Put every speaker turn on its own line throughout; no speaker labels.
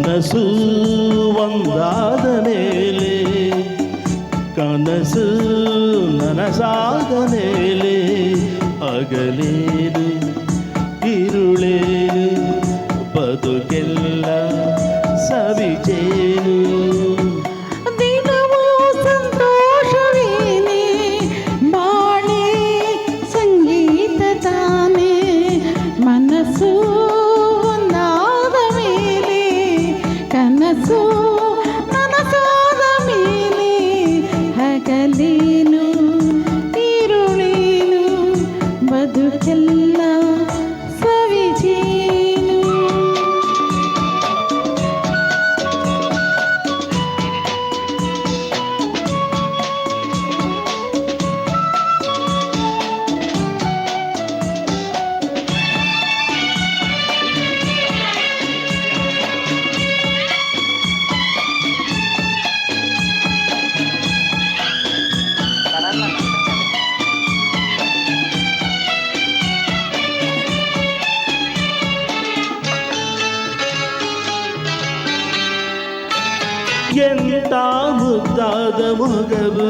ಮನಸ್ಸು ಒಂದಾದ ಮೇಲೆ ಕನಸು ನನಸಾದ ಮೇಲೆ ಹಗಲೇನು ഇരുളೇನು ಬದುಕೆಲ್ಲ ಸವಿಚೇನು
ದಿನವೂ ಸಂತೋಷವೇನೆ ಬಾಳೆ ಸಂಗೀತ ತಾನೆ ಮನಸ್ಸು ಒಂದಾದ ಮೇಲೆ ಕನಸು ನನಸಾದ ಮೇಲೆ ಹಗಲೇನು ഇരുಳೇನು ಬದುಕೆಲ್ಲ
ಎಂತ ಮುದ್ದಾದ ಮೊಗವು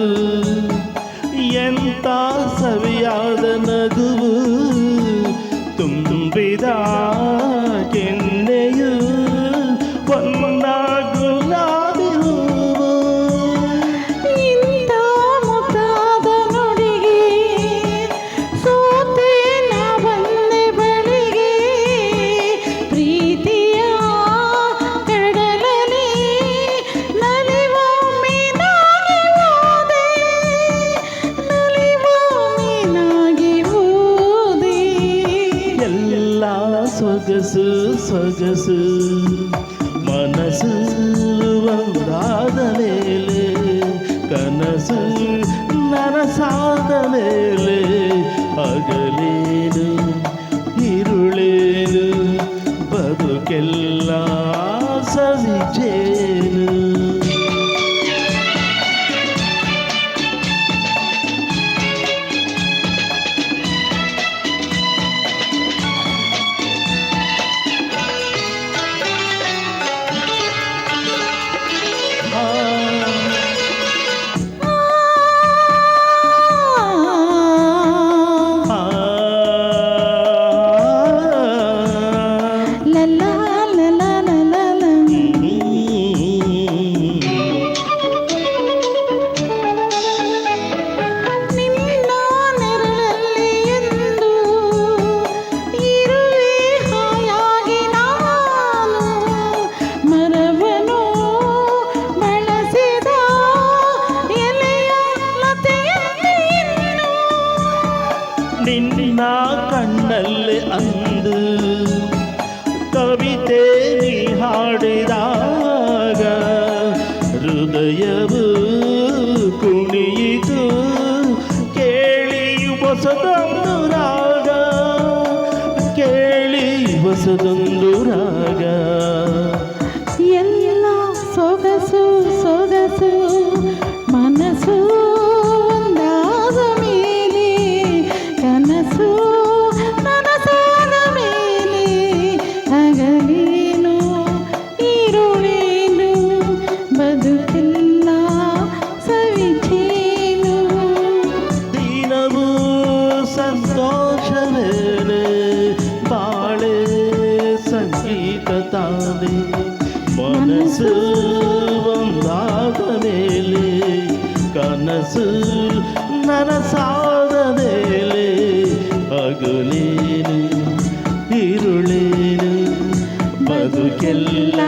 ಎಂತ ಸವಿಯಾದ ನಗುವು ತುಂಬಿದ ಕೆನ್ನೆಯು ಹೊನ್ನ ಗುಲಾಬಿ ಹೂವು
ಇಂಥ ಮುದ್ದಾದ ನುಡಿಗೆ ಸೋತೆ ನಾ ಬಂದೆ ಬಳಿಗೆ ಪ್ರೀತಿಯ ಕಡಲಲ್ಲಿ ನಲಿವ ಮೀನಾಗಿ ಹೋದೆ ನಲಿವ ಮೀನಾಗಿ ಹೋದೆ
ಎಲ್ಲ ಸೊಗಸು ಸೊಗಸು ಮನಸ್ಸು ಒಂದಾದ ಮೇಲೆ ಕನಸು ನನಸಾದ ಮೇಲೆ ಹಗಲೇನು ഇരുಳೇನು ಬದುಕೆಲ್ಲ ಸವಿಚೇನು ನಿನ್ನ ಕಣ್ಣಲ್ಲಿ ಅಂದು ಕವಿತೆ ನೀ ಹಾಡಿದಾಗ ಹೃದಯವು ಕುಣಿಯಿತು ಕೇಳಿ ಹೊಸದೊಂದು ರಾಗ ಕೇಳಿ ಹೊಸದೊಂದು ರಾಗ
ಎಲ್ಲ ಸೊಗಸು ಸೊಗಸು ಮನಸ್ಸು ಒಂದಾದ ಮೇಲೆ ಕನಸು ನನಸಾದ ಮೇಲೆ ಹಗಲೇನು ഇരുಳೇನು ಬದುಕೆಲ್ಲ ಸವಿಚೇನು
ದಿನವೂ ಸಂತೋಷವೇನೆ ಬಾಳೆ ಸಂಗೀತ ತಾನೆ ಮನಸ್ಸು ಒಂದಾದ ಮೇಲೆ ಕನಸು ನನಸಾದ ಮೇಲೆ ಹಗಲೇನು ഇരുಳೇನು ಬದುಕೆಲ್ಲ